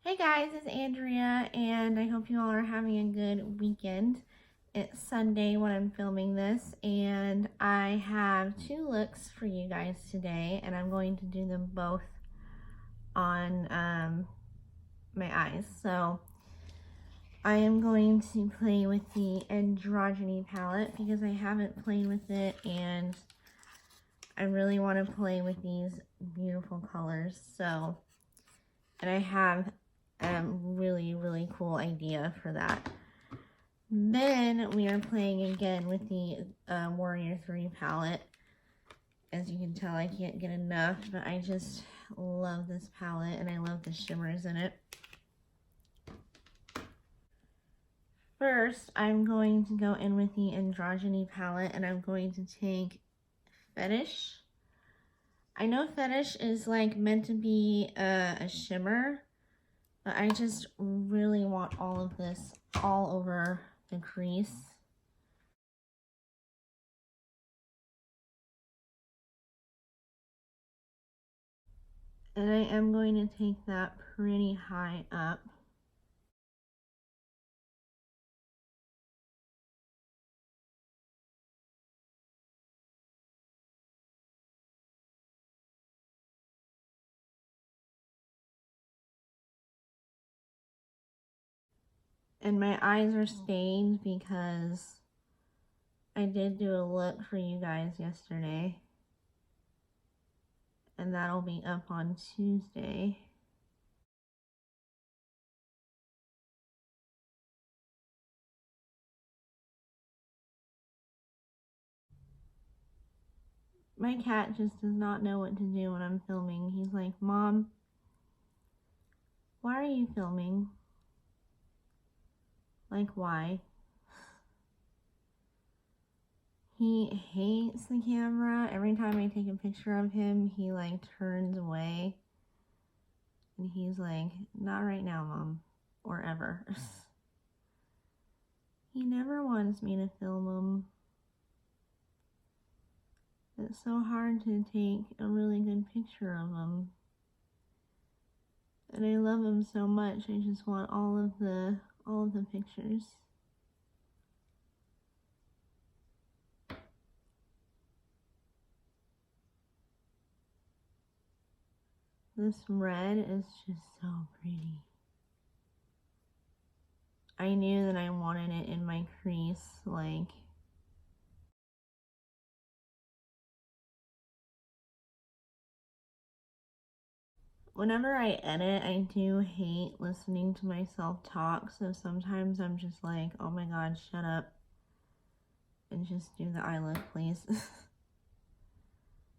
Hey guys, it's Andrea, and I hope you all are having a good weekend. It's Sunday when I'm filming this, and I have two looks for you guys today, and I'm going to do them both on my eyes. So I am going to play with the Androgyny palette because I haven't played with it, and I really want to play with these beautiful colors. So, and I have really cool idea for that. Then we are playing again with the Warrior 3 palette. As you can tell, I can't get enough, but I just love this palette and I love the shimmers in it. First, I'm going to go in with the Androgyny palette and I'm going to take Fetish. I know Fetish is like meant to be a shimmer, but I just really want all of this all over the crease. And I am going to take that pretty high up. And my eyes are stained because I did do a look for you guys yesterday. And that'll be up on Tuesday. My cat just does not know what to do when I'm filming. He's like, Mom, why are you filming? Like, why? He hates the camera. Every time I take a picture of him, he like turns away. And he's like, not right now, Mom. Or ever. He never wants me to film him. It's so hard to take a really good picture of him. And I love him so much. I just want all of the pictures. This red is just so pretty. I knew that I wanted it in my crease, like. Whenever I edit, I do hate listening to myself talk, so sometimes I'm just like, oh my god, shut up. And just do the eye look, please.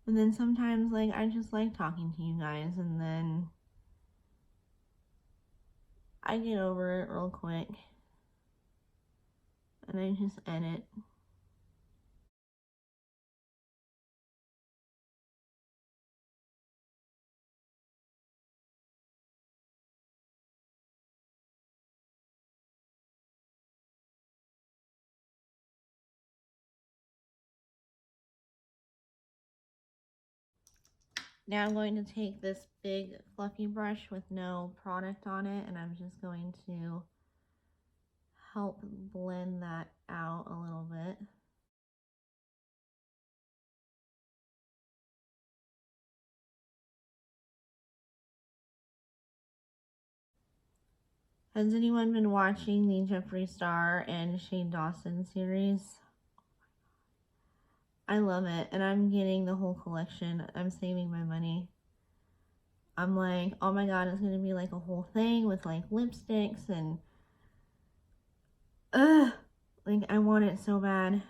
And then sometimes, like, I just like talking to you guys, and then I get over it real quick. And I just edit. Now I'm going to take this big fluffy brush with no product on it, and I'm just going to help blend that out a little bit. Has anyone been watching the Jeffree Star and Shane Dawson series? I love it, and I'm getting the whole collection. I'm saving my money. I'm like, oh my god, it's gonna be like a whole thing with like lipsticks and like I want it so bad.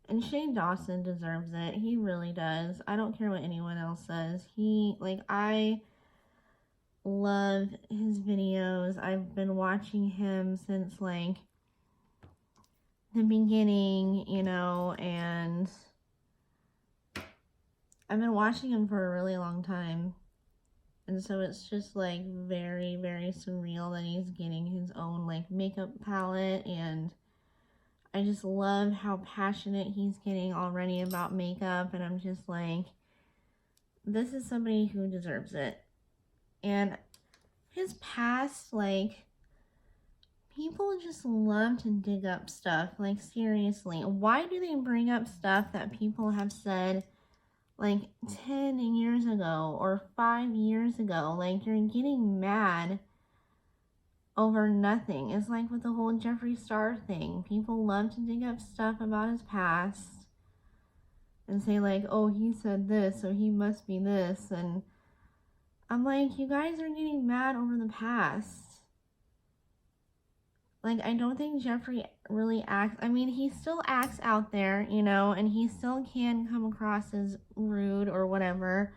And Shane Dawson deserves it. He really does. I don't care what anyone else says. I love his videos. I've been watching him since like the beginning, you know, and I've been watching him for a really long time. And so it's just like very surreal that he's getting his own like makeup palette, and I just love how passionate he's getting already about makeup, and I'm just like, this is somebody who deserves it. And his past, like, people just love to dig up stuff. Like, seriously, why do they bring up stuff that people have said like 10 years ago or 5 years ago? Like, you're getting mad over nothing. It's like with the whole Jeffree Star thing. People love to dig up stuff about his past and say like, oh, he said this, so he must be this. And I'm like, you guys are getting mad over the past. Like, I don't think Jeffree really acts, I mean, he still acts out there, you know, and he still can come across as rude or whatever,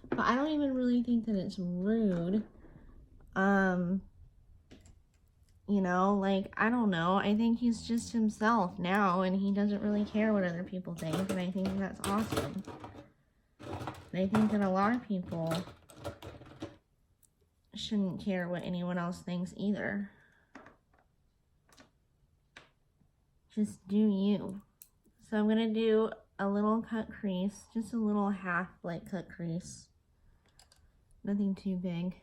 but I don't even really think that it's rude. You know, like, I don't know, I think he's just himself now, and he doesn't really care what other people think, and I think that's awesome. And I think that a lot of people shouldn't care what anyone else thinks either. Just do you. So I'm going to do a little cut crease, just a little half like cut crease. Nothing too big.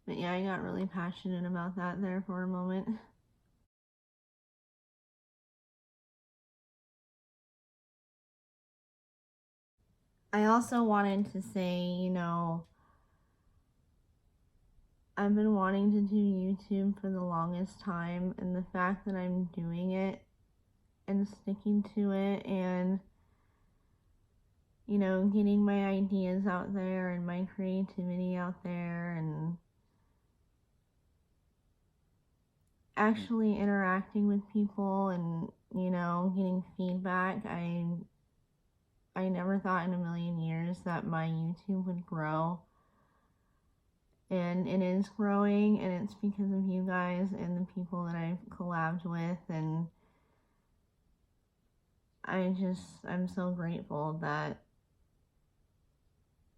But yeah, I got really passionate about that there for a moment. I also wanted to say, you know, I've been wanting to do YouTube for the longest time, and the fact that I'm doing it and sticking to it and, you know, getting my ideas out there and my creativity out there and actually interacting with people and, you know, getting feedback. I never thought in a million years that my YouTube would grow. And it is growing, and it's because of you guys and the people that I've collabed with, and I'm so grateful that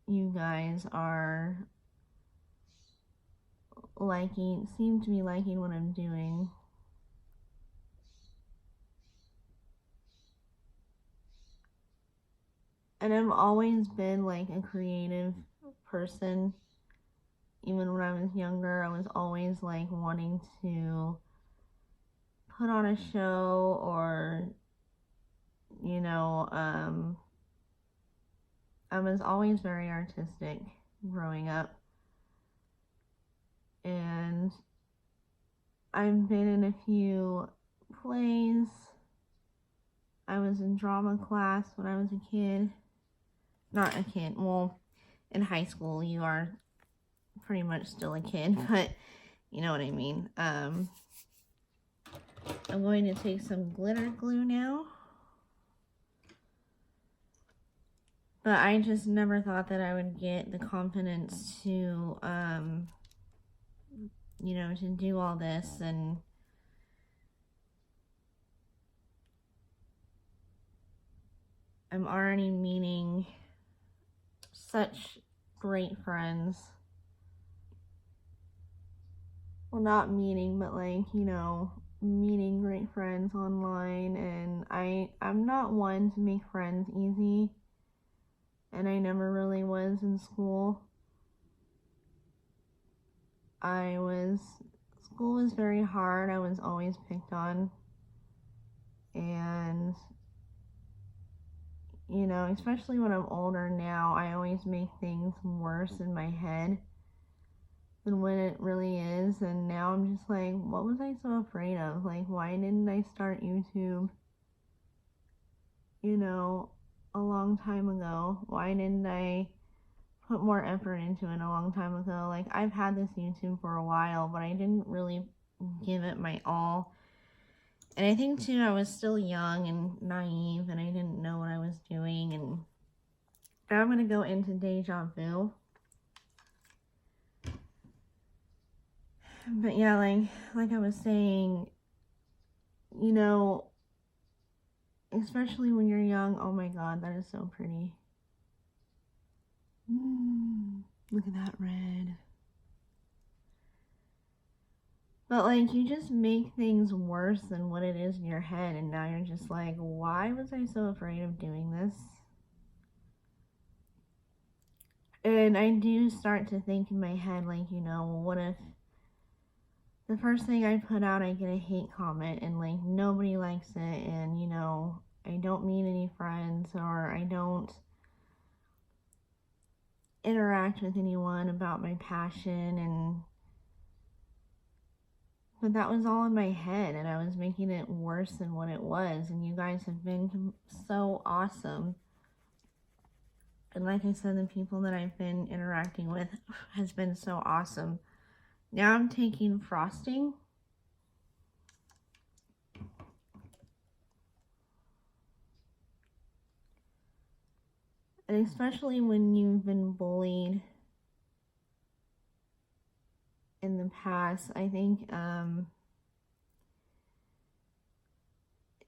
you guys are seem to be liking what I'm doing. And I've always been like a creative person. Even when I was younger, I was always like wanting to put on a show or, you know, I was always very artistic growing up. And I've been in a few plays. I was in drama class when I was a kid. Not a kid, well, in high school you are pretty much still a kid, but you know what I mean. I'm going to take some glitter glue now. But I just never thought that I would get the confidence to, you know, to do all this. And I'm already meeting such great friends. Well, not meeting, but like, you know, meeting great friends online. And I'm not one to make friends easy. And I never really was in school. School was very hard. I was always picked on. And, you know, especially when I'm older now, I always make things worse in my head than what it really is. And now I'm just like, what was I so afraid of? Like, why didn't I start YouTube, you know, a long time ago? Why didn't I put more effort into it a long time ago? Like, I've had this YouTube for a while, but I didn't really give it my all. And I think too, I was still young and naive, and I didn't know what I was doing. And now I'm gonna go into Deja Vu. But yeah, like I was saying, you know, especially when you're young. Oh my god, that is so pretty. Look at that red. But like, you just make things worse than what it is in your head, and now you're just like, why was I so afraid of doing this? And I do start to think in my head, like, you know, what if the first thing I put out, I get a hate comment and like nobody likes it, and you know, I don't meet any friends, or I don't interact with anyone about my passion, and but that was all in my head, and I was making it worse than what it was. And you guys have been so awesome. And like I said, the people that I've been interacting with has been so awesome. Now I'm taking frosting. And especially when you've been bullied in the past, I think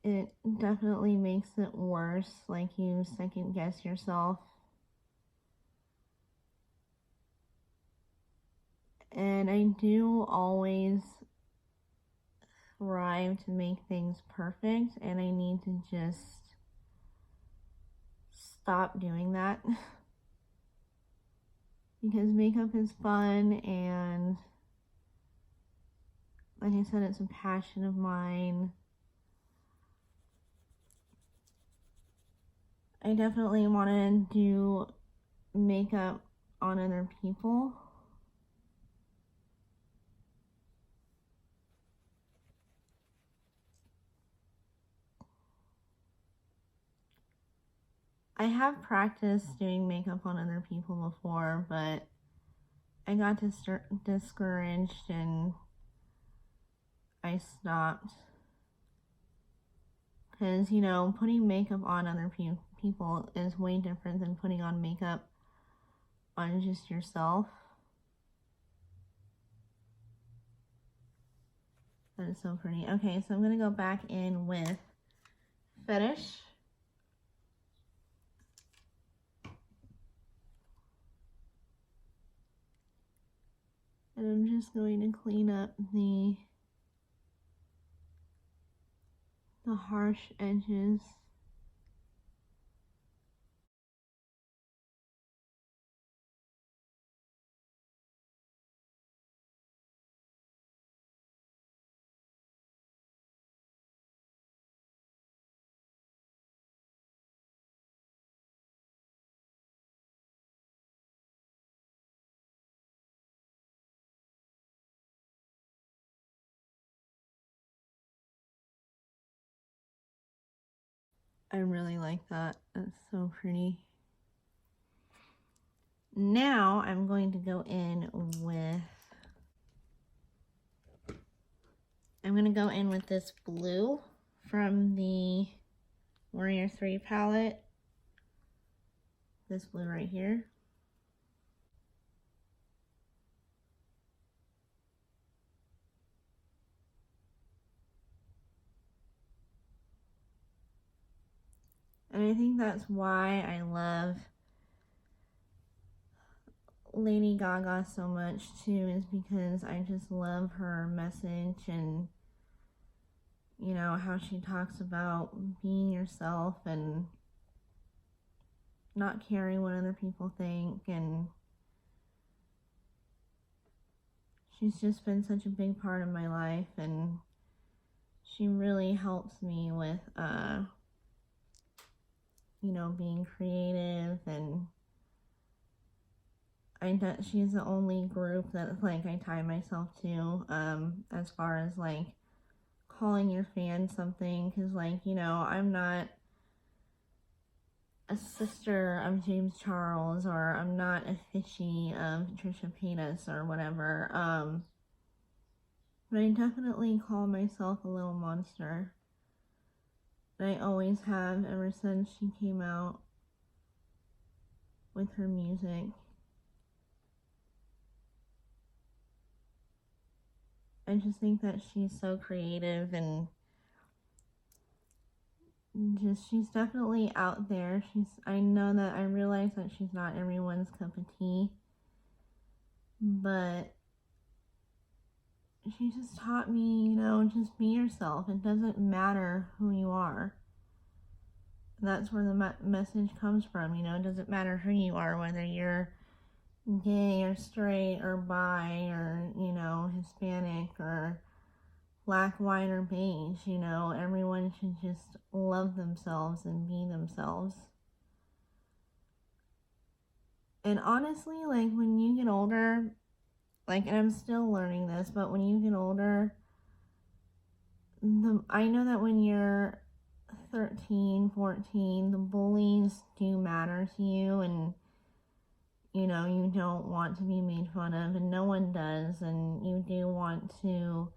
it definitely makes it worse. Like, you second guess yourself. And I do always strive to make things perfect, and I need to just stop doing that. Because makeup is fun, and like I said, it's a passion of mine. I definitely want to do makeup on other people. I have practiced doing makeup on other people before, but I got discouraged and I stopped. Because, you know, putting makeup on other people is way different than putting on makeup on just yourself. That is so pretty. Okay, so I'm going to go back in with Fetish. And I'm just going to clean up the harsh edges. I really like that. That's so pretty. Now I'm going to go in with, this blue from the Warrior 3 palette. This blue right here. And I think that's why I love Lady Gaga so much too, is because I just love her message, and you know how she talks about being yourself and not caring what other people think, and she's just been such a big part of my life, and she really helps me with you know, being creative. And she's the only group that like I tie myself to as far as like calling your fans something, because like, you know, I'm not a sister of James Charles, or I'm not a fishy of Trisha Paytas or whatever, but I definitely call myself a little monster. And I always have, ever since she came out with her music. I just think that she's so creative, and just, she's definitely out there. I know that I realize that she's not everyone's cup of tea, but she just taught me, just be yourself. It doesn't matter who you are. That's where the message comes from, it doesn't matter who you are, whether you're gay or straight or bi or, Hispanic or black, white, or beige, everyone should just love themselves and be themselves. And honestly, like, when you get older, like, and I'm still learning this, but when you get older, I know that when you're 13, 14, the bullies do matter to you, and you don't want to be made fun of, and no one does, and you do want to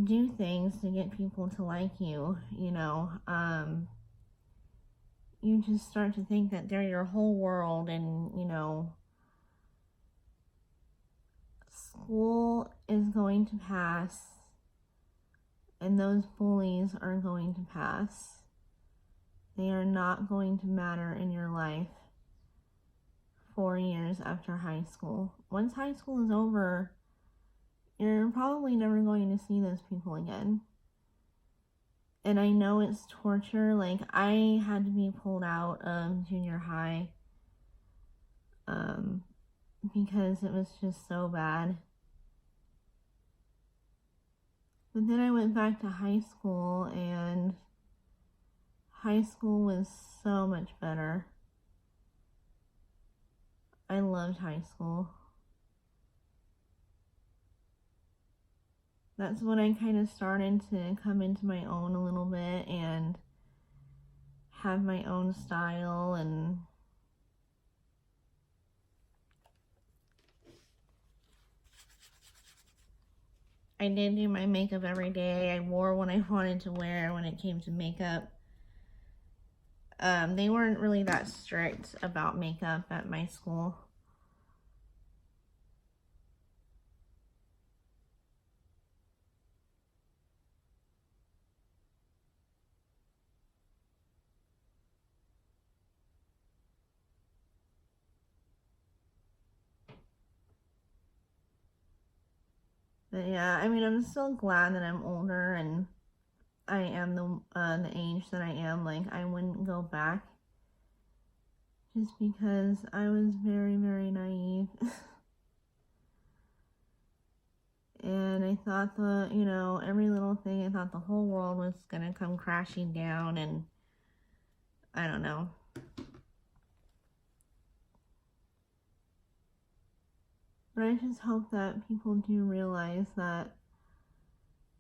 do things to get people to like you, you just start to think that they're your whole world, and school is going to pass, and those bullies are going to pass. They are not going to matter in your life 4 years after high school. Once high school is over, you're probably never going to see those people again. And I know it's torture. Like, I had to be pulled out of junior high because it was just so bad. But then I went back to high school, and high school was so much better. I loved high school. That's when I kind of started to come into my own a little bit and have my own style. And I did do my makeup every day. I wore what I wanted to wear when it came to makeup. They weren't really that strict about makeup at my school. But yeah, I mean, I'm still glad that I'm older and I am the age that I am. Like, I wouldn't go back just because I was very, very naive. And I thought every little thing, I thought the whole world was gonna come crashing down, and I don't know. But I just hope that people do realize that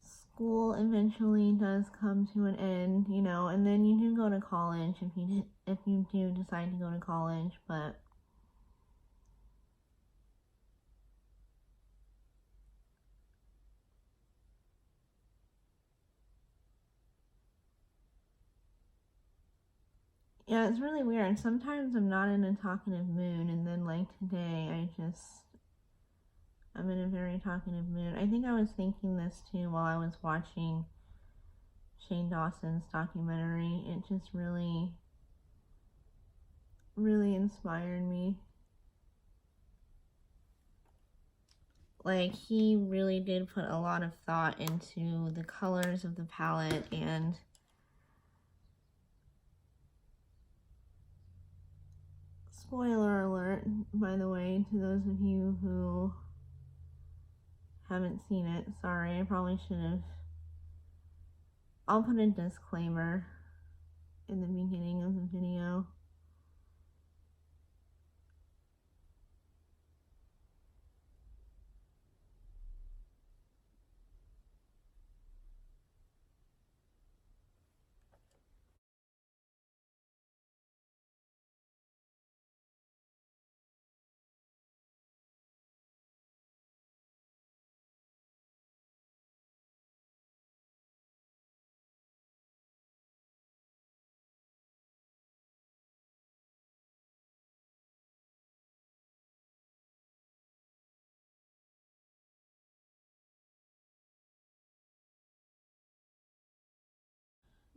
school eventually does come to an end, and then you do go to college if you do decide to go to college, but yeah, it's really weird. Sometimes I'm not in a talkative mood, and then like today, I'm in a very talkative mood. I think I was thinking this too while I was watching Shane Dawson's documentary. It just really, really inspired me. Like, he really did put a lot of thought into the colors of the palette, and spoiler alert, by the way, to those of you who haven't seen it. Sorry, I probably should have. I'll put a disclaimer in the beginning of the video.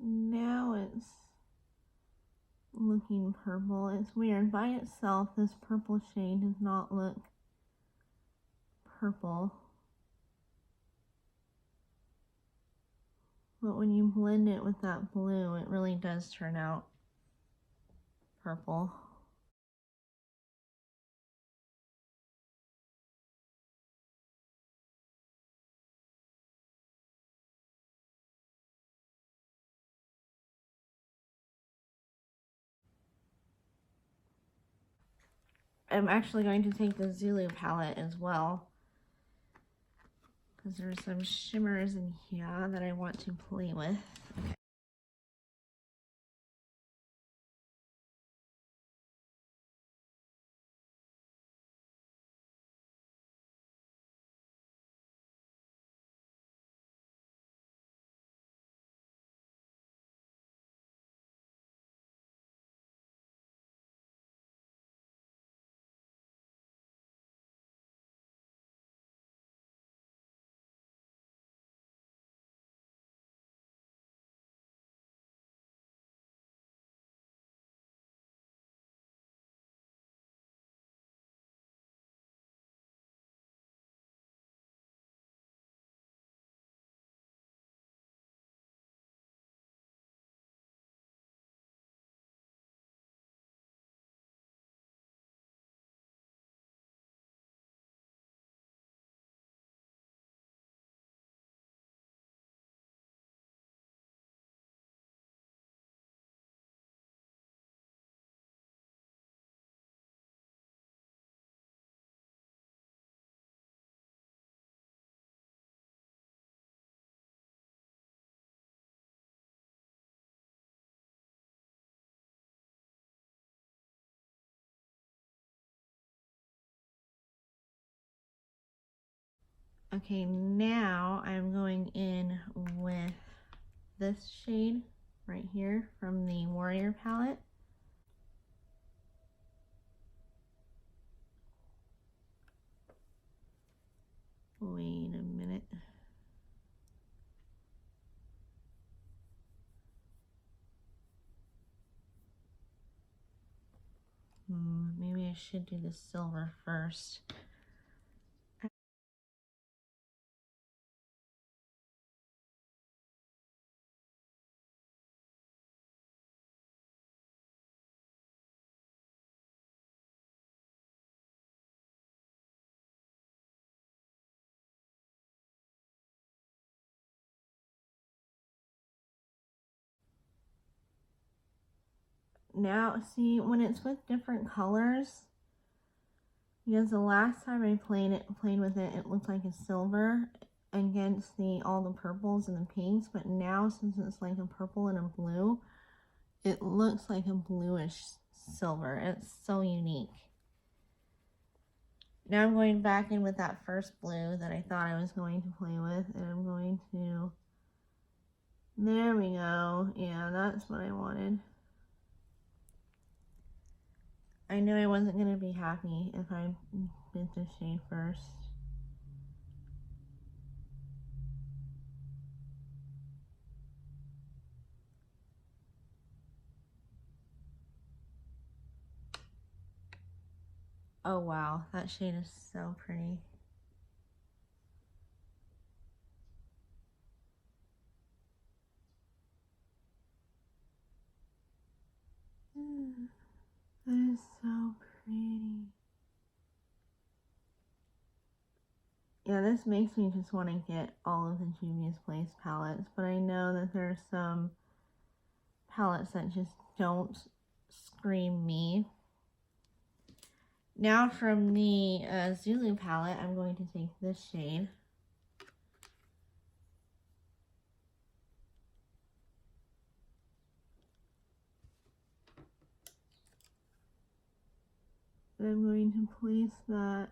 Now it's looking purple. It's weird. By itself, this purple shade does not look purple. But when you blend it with that blue, it really does turn out purple. I'm actually going to take the Zulu palette as well, because there's some shimmers in here that I want to play with. Okay. Okay, now I'm going in with this shade right here from the Warrior palette. Wait a minute. Maybe I should do the silver first. Now, see, when it's with different colors, because the last time I played with it, it looked like a silver against all the purples and the pinks, but now since it's like a purple and a blue, it looks like a bluish silver. It's so unique. Now I'm going back in with that first blue that I thought I was going to play with, and I'm going to, there we go. Yeah, that's what I wanted. I knew I wasn't going to be happy if I did this shade first. Oh wow, that shade is so pretty. That is so pretty. Yeah, this makes me just want to get all of the Juvia's Place palettes, but I know that there's some palettes that just don't scream me. Now from the Zulu palette, I'm going to take this shade. And I'm going to place that,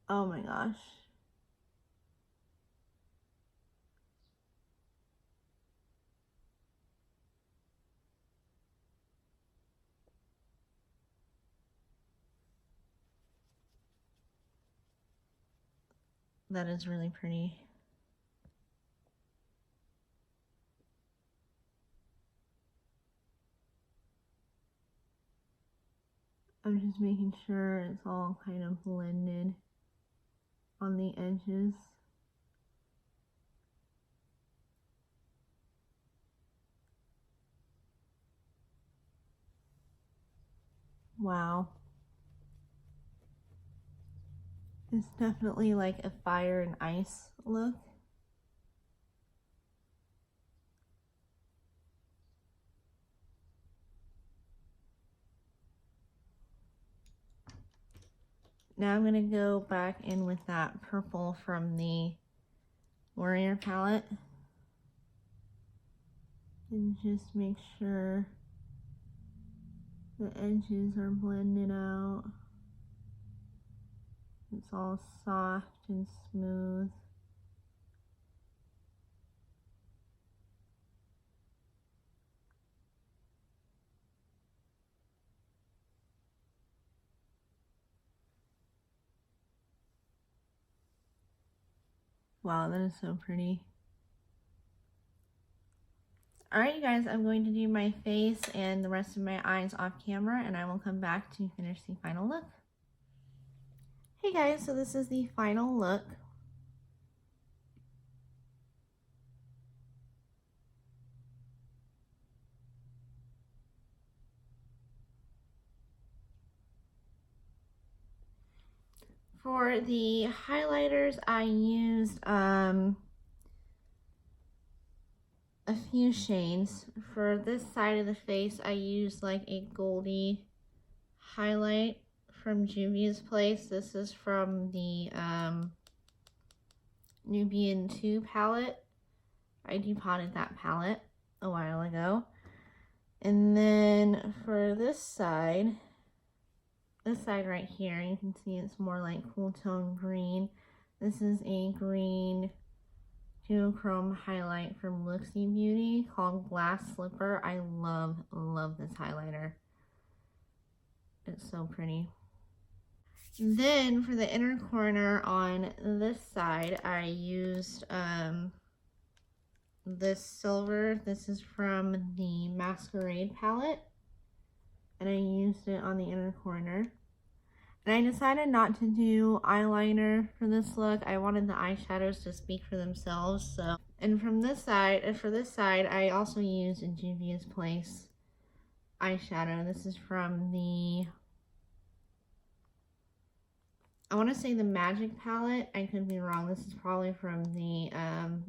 oh my gosh. That is really pretty. I'm just making sure it's all kind of blended on the edges. Wow. It's definitely like a fire and ice look. Now I'm going to go back in with that purple from the Warrior palette and just make sure the edges are blended out. It's all soft and smooth. Wow, that is so pretty. Alright you guys, I'm going to do my face and the rest of my eyes off camera, and I will come back to finish the final look. Hey guys, so this is the final look. For the highlighters, I used a few shades. For this side of the face, I used like a goldy highlight from Juvia's Place. This is from the Nubian 2 palette. I depotted that palette a while ago. And then for this side right here, you can see it's more like cool tone green. This is a green duochrome highlight from Looksy Beauty called Glass Slipper. I love this highlighter. It's so pretty. Then for the inner corner on this side, I used this silver. This is from the Masquerade palette, and I used it on the inner corner. And I decided not to do eyeliner for this look. I wanted the eyeshadows to speak for themselves. So, and from this side, for this side, I also used a Juvia's Place eyeshadow. This is from the, I want to say the Magic palette. I could be wrong. This is probably from the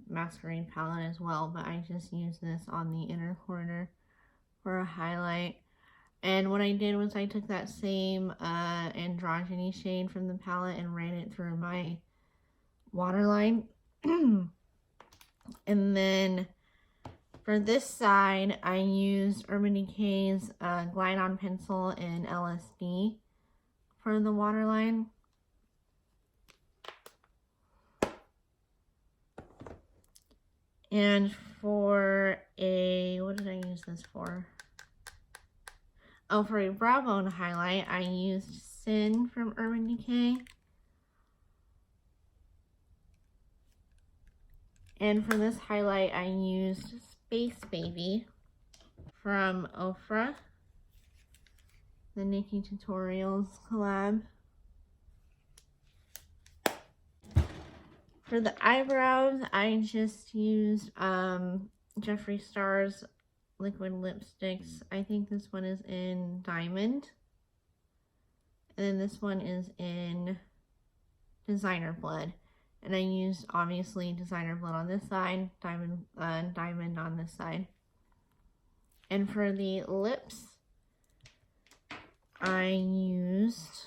Masquerade palette as well, but I just used this on the inner corner for a highlight. And what I did was I took that same androgyny shade from the palette and ran it through my waterline. And then for this side, I used Urban Decay's Glide On Pencil in LSD for the waterline. And for a, what did I use this for? Oh, for a brow bone highlight, I used Sin from Urban Decay. And for this highlight, I used Space Baby from Ofra, the Nikki Tutorials collab. For the eyebrows, I just used Jeffree Star's liquid lipsticks. I think this one is in Diamond. And then this one is in Designer Blood. And I used, obviously, Designer Blood on this side, Diamond on this side. And for the lips, I used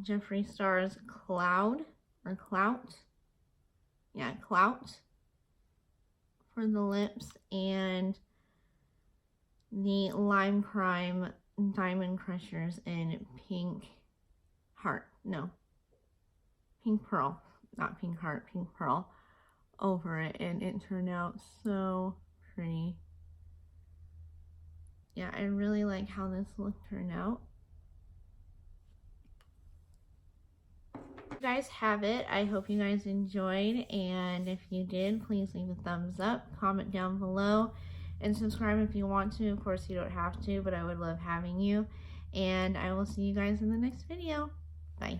Jeffree Star's Clout. Yeah, Clout for the lips, and the Lime Crime Diamond Crushers in Pink Heart. No, Pink Pearl. Not Pink Heart, Pink Pearl over it, and it turned out so pretty. Yeah, I really like how this look turned out. You guys have it. I hope you guys enjoyed, and if you did, please leave a thumbs up, comment down below, and subscribe if you want to. Of course, you don't have to, but I would love having you. and I will see you guys in the next video. Bye.